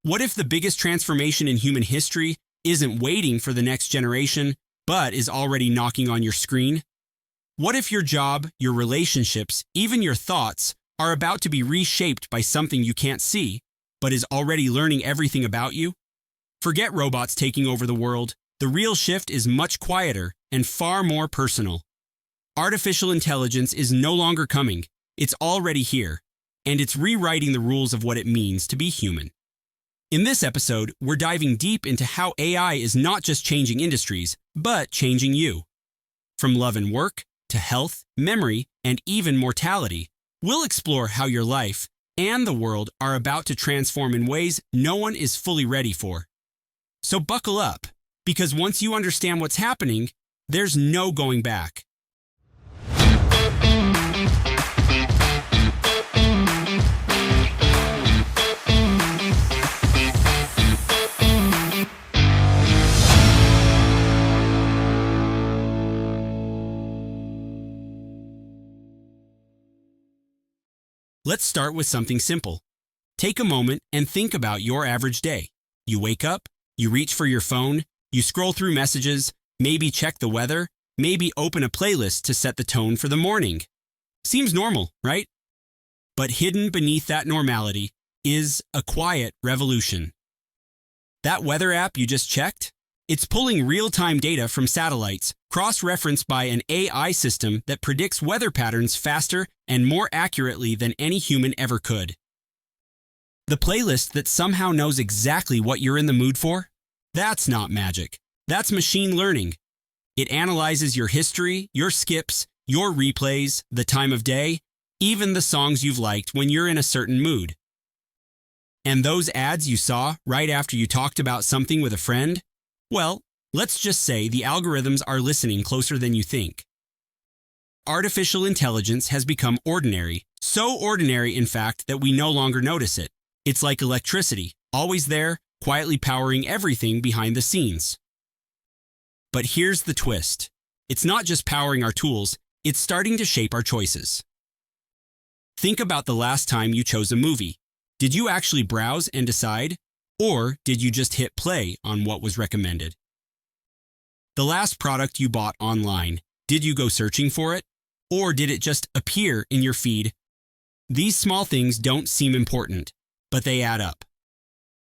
What if the biggest transformation in human history isn't waiting for the next generation, but is already knocking on your screen? What if your job, your relationships, even your thoughts are about to be reshaped by something you can't see, but is already learning everything about you? Forget robots taking over the world. The real shift is much quieter and far more personal. Artificial intelligence is no longer coming. It's already here, and it's rewriting the rules of what it means to be human. In this episode, we're diving deep into how AI is not just changing industries, but changing you. From love and work, to health, memory, and even mortality, we'll explore how your life and the world are about to transform in ways no one is fully ready for. So buckle up, because once you understand what's happening, there's no going back. Let's start with something simple. Take a moment and think about your average day. You wake up, you reach for your phone, you scroll through messages, maybe check the weather, maybe open a playlist to set the tone for the morning. Seems normal, right? But hidden beneath that normality is a quiet revolution. That weather app you just checked? It's pulling real-time data from satellites, cross-referenced by an AI system that predicts weather patterns faster and more accurately than any human ever could. The playlist that somehow knows exactly what you're in the mood for? That's not magic. That's machine learning. It analyzes your history, your skips, your replays, the time of day, even the songs you've liked when you're in a certain mood. And those ads you saw right after you talked about something with a friend? Well, let's just say the algorithms are listening closer than you think. Artificial intelligence has become ordinary, so ordinary in fact that we no longer notice it. It's like electricity, always there, quietly powering everything behind the scenes. But here's the twist. It's not just powering our tools, it's starting to shape our choices. Think about the last time you chose a movie. Did you actually browse and decide? Or did you just hit play on what was recommended? The last product you bought online, did you go searching for it? Or did it just appear in your feed? These small things don't seem important, but they add up.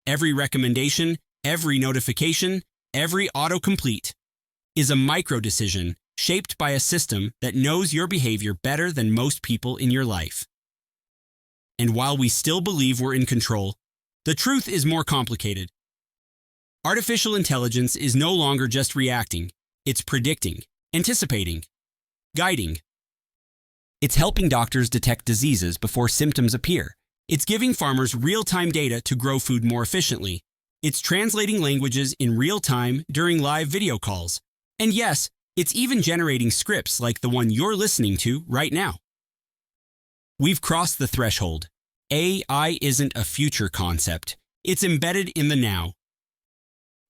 Every recommendation, every notification, every autocomplete is a micro-decision shaped by a system that knows your behavior better than most people in your life. And while we still believe we're in control, the truth is more complicated. Artificial intelligence is no longer just reacting, it's predicting, anticipating, guiding. It's helping doctors detect diseases before symptoms appear. It's giving farmers real-time data to grow food more efficiently. It's translating languages in real time during live video calls. And yes, it's even generating scripts like the one you're listening to right now. We've crossed the threshold. AI isn't a future concept. It's embedded in the now.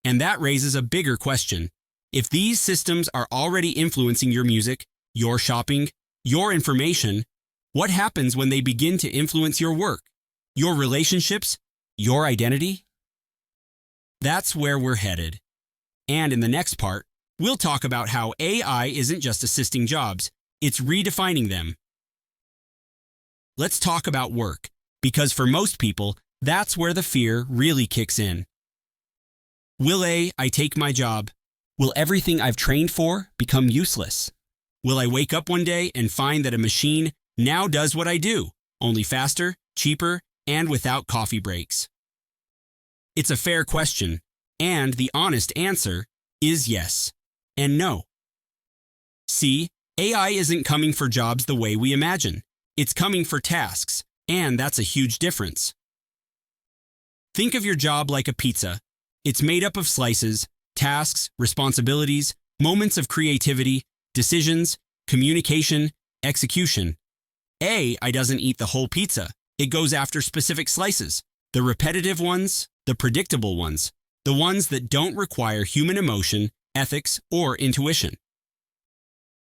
And that raises a bigger question. If these systems are already influencing your music, your shopping, your information, what happens when they begin to influence your work, your relationships, your identity? That's where we're headed. And in the next part, we'll talk about how AI isn't just assisting jobs, it's redefining them. Let's talk about work, because for most people, that's where the fear really kicks in. Will I take my job? Will everything I've trained for become useless? Will I wake up one day and find that a machine now does what I do, only faster, cheaper, and without coffee breaks? It's a fair question, and the honest answer is yes and no. See, AI isn't coming for jobs the way we imagine. It's coming for tasks, and that's a huge difference. Think of your job like a pizza. It's made up of slices, tasks, responsibilities, moments of creativity, decisions, communication, execution. AI doesn't eat the whole pizza. It goes after specific slices, the repetitive ones, the predictable ones, the ones that don't require human emotion, ethics, or intuition.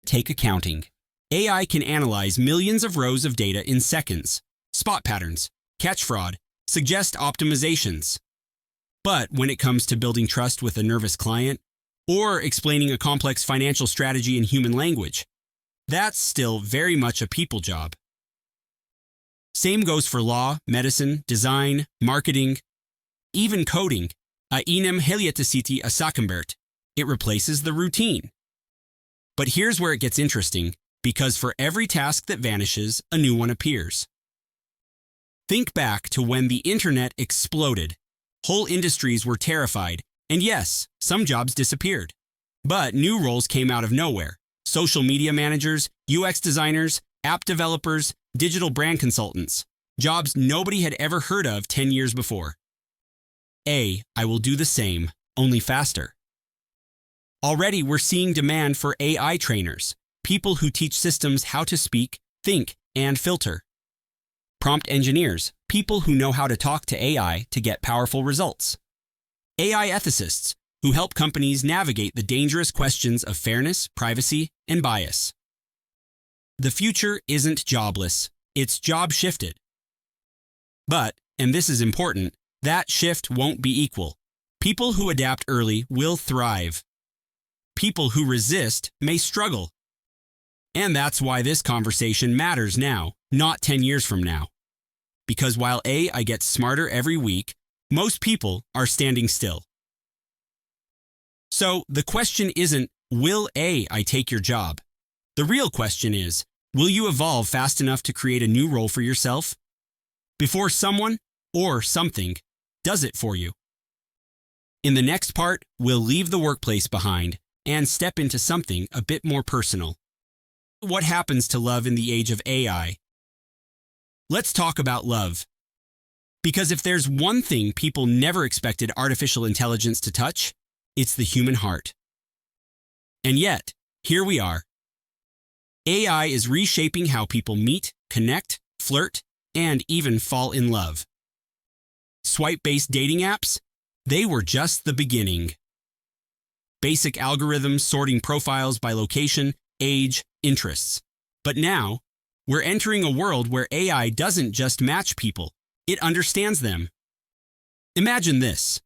Take accounting. AI can analyze millions of rows of data in seconds, spot patterns, catch fraud, suggest optimizations. But when it comes to building trust with a nervous client, or explaining a complex financial strategy in human language, that's still very much a people job. Same goes for law, medicine, design, marketing, even coding. Inequality asakambert. It replaces the routine. But here's where it gets interesting, because for every task that vanishes, a new one appears. Think back to when the internet exploded. Whole industries were terrified, and yes, some jobs disappeared. But new roles came out of nowhere. Social media managers, UX designers, app developers, digital brand consultants. Jobs nobody had ever heard of 10 years before. I will do the same, only faster. Already we're seeing demand for AI trainers, people who teach systems how to speak, think, and filter. Prompt engineers, people who know how to talk to AI to get powerful results. AI ethicists, who help companies navigate the dangerous questions of fairness, privacy, and bias. The future isn't jobless, it's job shifted. But, and this is important, that shift won't be equal. People who adapt early will thrive. People who resist may struggle. And that's why this conversation matters now, not 10 years from now. Because while AI gets smarter every week, most people are standing still. So the question isn't, will AI take your job? The real question is, will you evolve fast enough to create a new role for yourself? Before someone, or something, does it for you. In the next part, we'll leave the workplace behind and step into something a bit more personal. What happens to love in the age of AI? Let's talk about love. Because if there's one thing people never expected artificial intelligence to touch, it's the human heart. And yet, here we are. AI is reshaping how people meet, connect, flirt, and even fall in love. Swipe-based dating apps? They were just the beginning. Basic algorithms sorting profiles by location, age, interests. But now, we're entering a world where AI doesn't just match people, it understands them. Imagine this: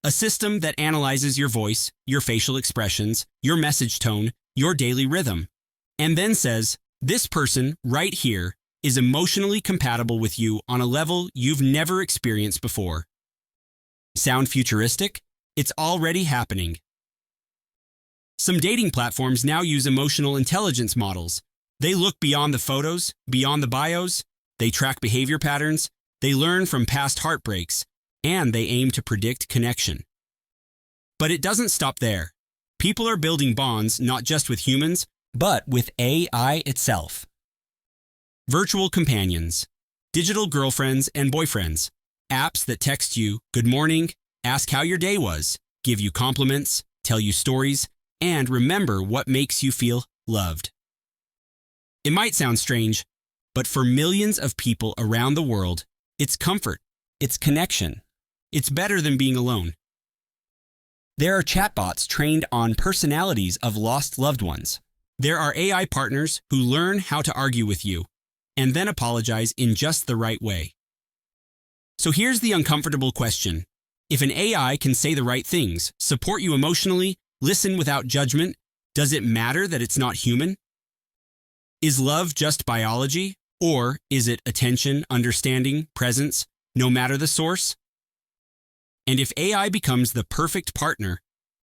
a system that analyzes your voice, your facial expressions, your message tone, your daily rhythm, and then says, this person right here is emotionally compatible with you on a level you've never experienced before. Sound futuristic? It's already happening. Some dating platforms now use emotional intelligence models. They look beyond the photos, beyond the bios, they track behavior patterns, they learn from past heartbreaks, and they aim to predict connection. But it doesn't stop there. People are building bonds not just with humans, but with AI itself. Virtual companions, digital girlfriends and boyfriends, apps that text you, good morning, ask how your day was, give you compliments, tell you stories, and remember what makes you feel loved. It might sound strange, but for millions of people around the world, it's comfort, it's connection, it's better than being alone. There are chatbots trained on personalities of lost loved ones. There are AI partners who learn how to argue with you, and then apologize in just the right way. So here's the uncomfortable question. If an AI can say the right things, support you emotionally, listen without judgment, does it matter that it's not human? Is love just biology, or is it attention, understanding, presence, no matter the source? And if AI becomes the perfect partner,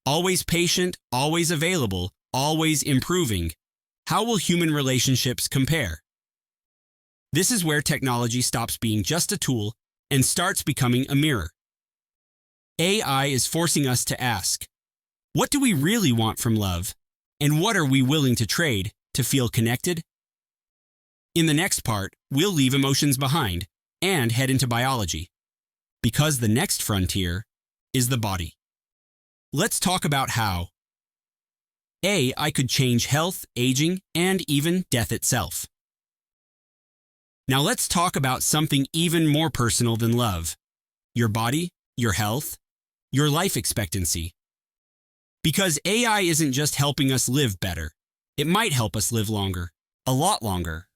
always patient, always available, always improving, how will human relationships compare? This is where technology stops being just a tool and starts becoming a mirror. AI is forcing us to ask, what do we really want from love? And what are we willing to trade to feel connected? In the next part, we'll leave emotions behind and head into biology, because the next frontier is the body. Let's talk about how AI could change health, aging, and even death itself. Now let's talk about something even more personal than love: your body, your health, your life expectancy. Because AI isn't just helping us live better, it might help us live longer, a lot longer.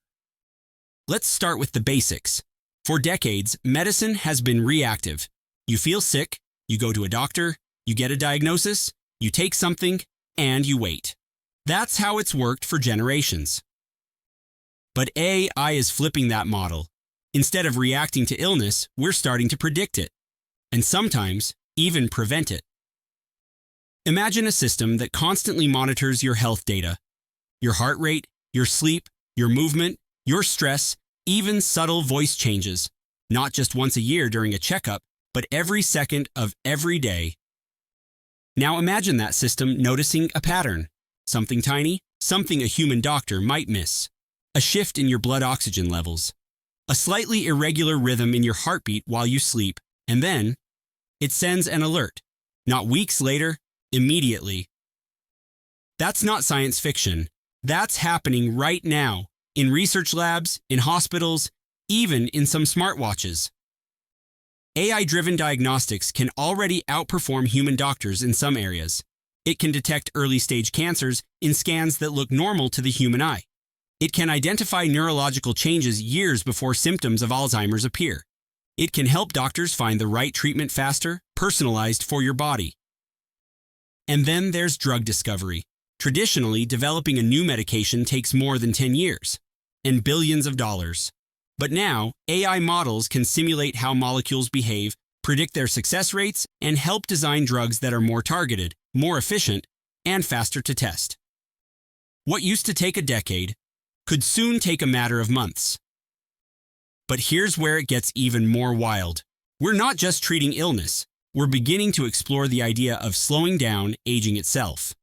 Let's start with the basics. For decades, medicine has been reactive. You feel sick, You go to a doctor, you get a diagnosis, you take something, and you wait. That's how it's worked for generations. But AI is flipping that model. Instead of reacting to illness, we're starting to predict it, and sometimes even prevent it. Imagine a system that constantly monitors your health data, your heart rate, your sleep, your movement, your stress, even subtle voice changes, not just once a year during a checkup, but every second of every day. Now imagine that system noticing a pattern, something tiny, something a human doctor might miss, a shift in your blood oxygen levels, a slightly irregular rhythm in your heartbeat while you sleep, and then it sends an alert, not weeks later, immediately. That's not science fiction. That's happening right now, in research labs, in hospitals, even in some smartwatches. AI-driven diagnostics can already outperform human doctors in some areas. It can detect early-stage cancers in scans that look normal to the human eye. It can identify neurological changes years before symptoms of Alzheimer's appear. It can help doctors find the right treatment faster, personalized for your body. And then there's drug discovery. Traditionally, developing a new medication takes more than 10 years and billions of dollars. But now, AI models can simulate how molecules behave, predict their success rates, and help design drugs that are more targeted, more efficient, and faster to test. What used to take a decade could soon take a matter of months. But here's where it gets even more wild. We're not just treating illness, we're beginning to explore the idea of slowing down aging itself.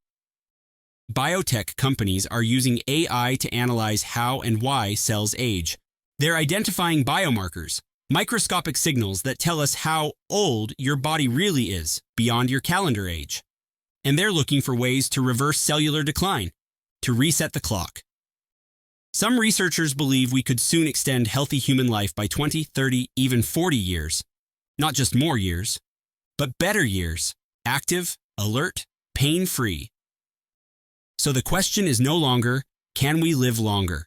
Biotech companies are using AI to analyze how and why cells age. They're identifying biomarkers, microscopic signals that tell us how old your body really is beyond your calendar age. And they're looking for ways to reverse cellular decline, to reset the clock. Some researchers believe we could soon extend healthy human life by 20, 30, even 40 years. Not just more years, but better years, active, alert, pain-free. So the question is no longer, can we live longer?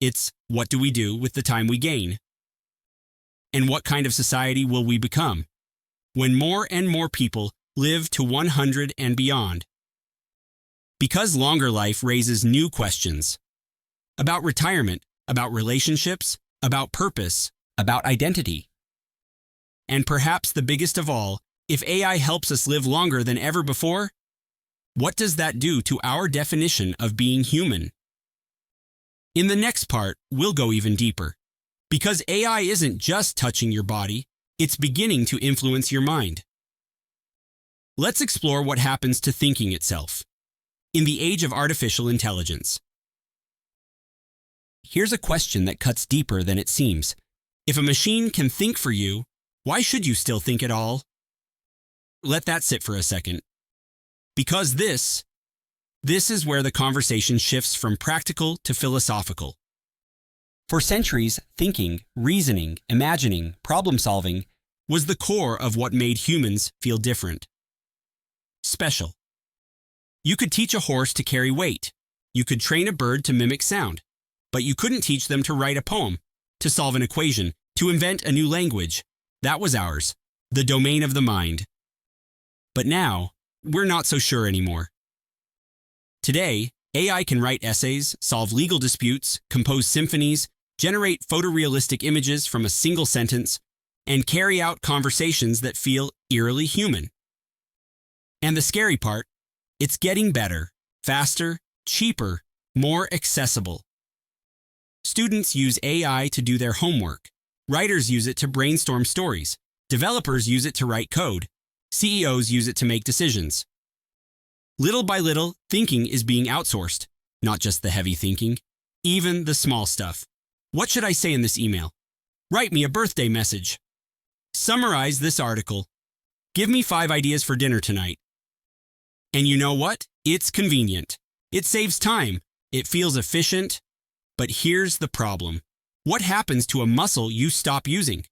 It's, what do we do with the time we gain? And what kind of society will we become when more and more people live to 100 and beyond? Because longer life raises new questions about retirement, about relationships, about purpose, about identity. And perhaps the biggest of all, if AI helps us live longer than ever before, what does that do to our definition of being human? In the next part, we'll go even deeper. Because AI isn't just touching your body, it's beginning to influence your mind. Let's explore what happens to thinking itself. In the age of artificial intelligence. Here's a question that cuts deeper than it seems. If a machine can think for you, why should you still think at all? Let that sit for a second. Because this is where the conversation shifts from practical to philosophical. For centuries, thinking, reasoning, imagining, problem-solving was the core of what made humans feel different. Special. You could teach a horse to carry weight. You could train a bird to mimic sound. But you couldn't teach them to write a poem, to solve an equation, to invent a new language. That was ours, the domain of the mind. But now, we're not so sure anymore. Today, AI can write essays, solve legal disputes, compose symphonies, generate photorealistic images from a single sentence, and carry out conversations that feel eerily human. And the scary part, it's getting better, faster, cheaper, more accessible. Students use AI to do their homework. Writers use it to brainstorm stories. Developers use it to write code. CEOs use it to make decisions. Little by little, thinking is being outsourced. Not just the heavy thinking, even the small stuff. What should I say in this email? Write me a birthday message. Summarize this article. Give me 5 ideas for dinner tonight. And you know what? It's convenient. It saves time. It feels efficient. But here's the problem. What happens to a muscle you stop using?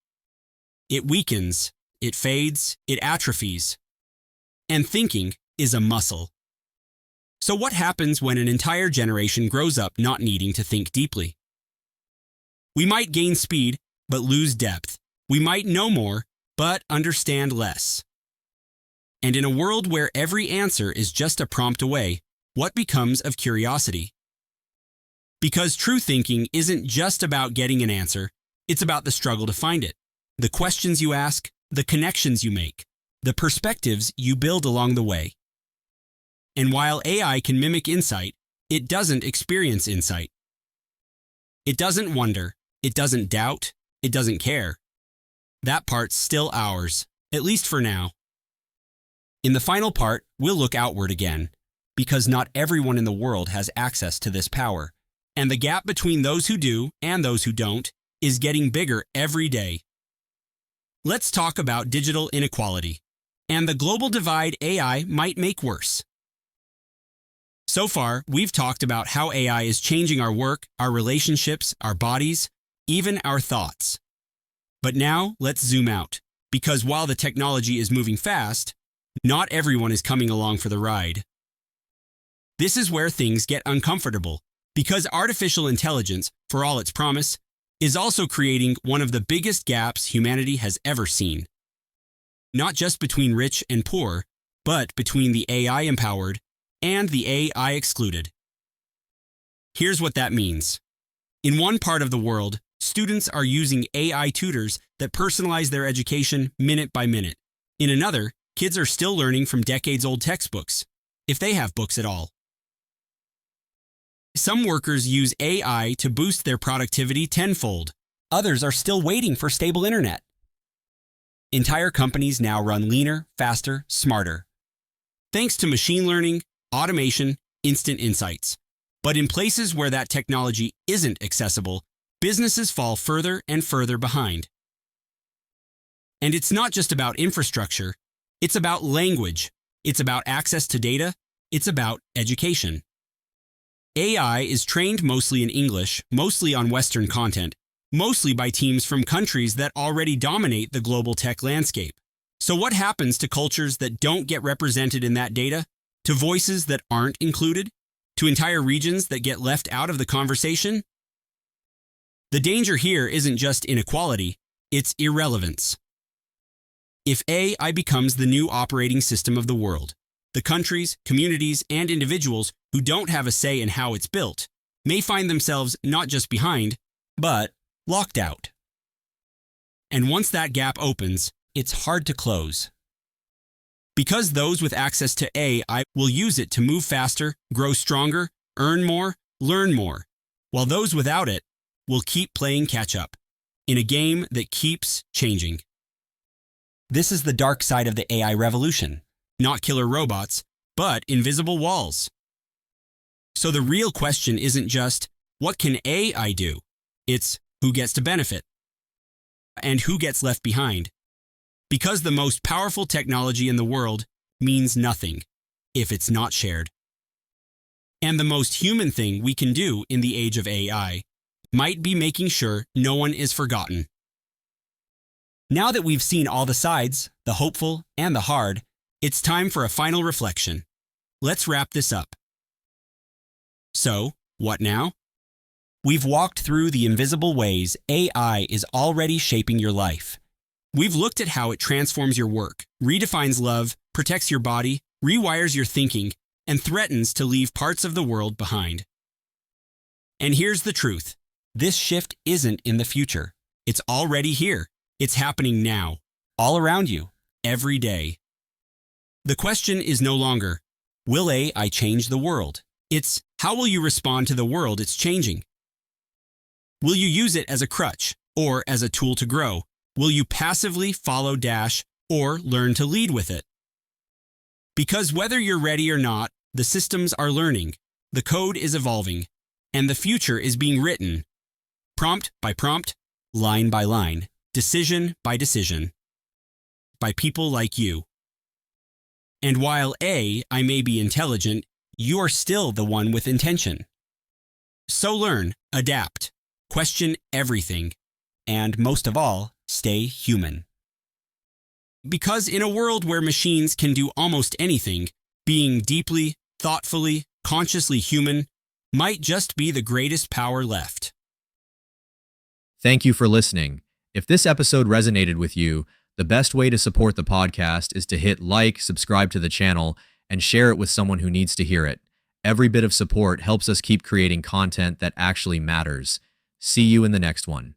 It weakens, it fades, it atrophies. And thinking is a muscle. So what happens when an entire generation grows up not needing to think deeply? We might gain speed, but lose depth. We might know more, but understand less. And in a world where every answer is just a prompt away, what becomes of curiosity? Because true thinking isn't just about getting an answer, it's about the struggle to find it, the questions you ask, the connections you make, the perspectives you build along the way. And while AI can mimic insight, it doesn't experience insight. It doesn't wonder, it doesn't doubt, it doesn't care. That part's still ours, at least for now. In the final part, we'll look outward again, because not everyone in the world has access to this power, and the gap between those who do and those who don't is getting bigger every day. Let's talk about digital inequality and the global divide AI might make worse. So far, we've talked about how AI is changing our work, our relationships, our bodies, even our thoughts. But now, let's zoom out, because while the technology is moving fast, not everyone is coming along for the ride. This is where things get uncomfortable, because artificial intelligence, for all its promise, is also creating one of the biggest gaps humanity has ever seen. Not just between rich and poor, but between the AI-empowered and the AI-excluded. Here's what that means. In one part of the world, students are using AI tutors that personalize their education minute by minute. In another, kids are still learning from decades-old textbooks, if they have books at all. Some workers use AI to boost their productivity tenfold. Others are still waiting for stable internet. Entire companies now run leaner, faster, smarter. Thanks to machine learning, automation, instant insights. But in places where that technology isn't accessible, businesses fall further and further behind. And it's not just about infrastructure, it's about language, it's about access to data, it's about education. AI is trained mostly in English, mostly on Western content, mostly by teams from countries that already dominate the global tech landscape. So what happens to cultures that don't get represented in that data? To voices that aren't included? To entire regions that get left out of the conversation? The danger here isn't just inequality, it's irrelevance. If AI becomes the new operating system of the world, the countries, communities, and individuals who don't have a say in how it's built may find themselves not just behind, but locked out. And once that gap opens, it's hard to close. Because those with access to AI will use it to move faster, grow stronger, earn more, learn more, while those without it will keep playing catch-up in a game that keeps changing. This is the dark side of the AI revolution. Not killer robots, but invisible walls. So the real question isn't just, what can AI do? It's who gets to benefit and who gets left behind. Because the most powerful technology in the world means nothing if it's not shared. And the most human thing we can do in the age of AI might be making sure no one is forgotten. Now that we've seen all the sides, the hopeful and the hard, it's time for a final reflection. Let's wrap this up. So, what now? We've walked through the invisible ways AI is already shaping your life. We've looked at how it transforms your work, redefines love, protects your body, rewires your thinking, and threatens to leave parts of the world behind. And here's the truth. This shift isn't in the future. It's already here. It's happening now, all around you, every day. The question is no longer, will AI change the world? It's, how will you respond to the world it's changing? Will you use it as a crutch or as a tool to grow? Will you passively follow Dash or learn to lead with it? Because whether you're ready or not, the systems are learning, the code is evolving, and the future is being written, prompt by prompt, line by line, decision by decision, by people like you. And while AI may be intelligent, you're still the one with intention. So learn, adapt, question everything, and most of all, stay human. Because in a world where machines can do almost anything, being deeply, thoughtfully, consciously human might just be the greatest power left. Thank you for listening. If this episode resonated with you, The best way to support the podcast is to hit like, subscribe to the channel, and share it with someone who needs to hear it. Every bit of support helps us keep creating content that actually matters. See you in the next one.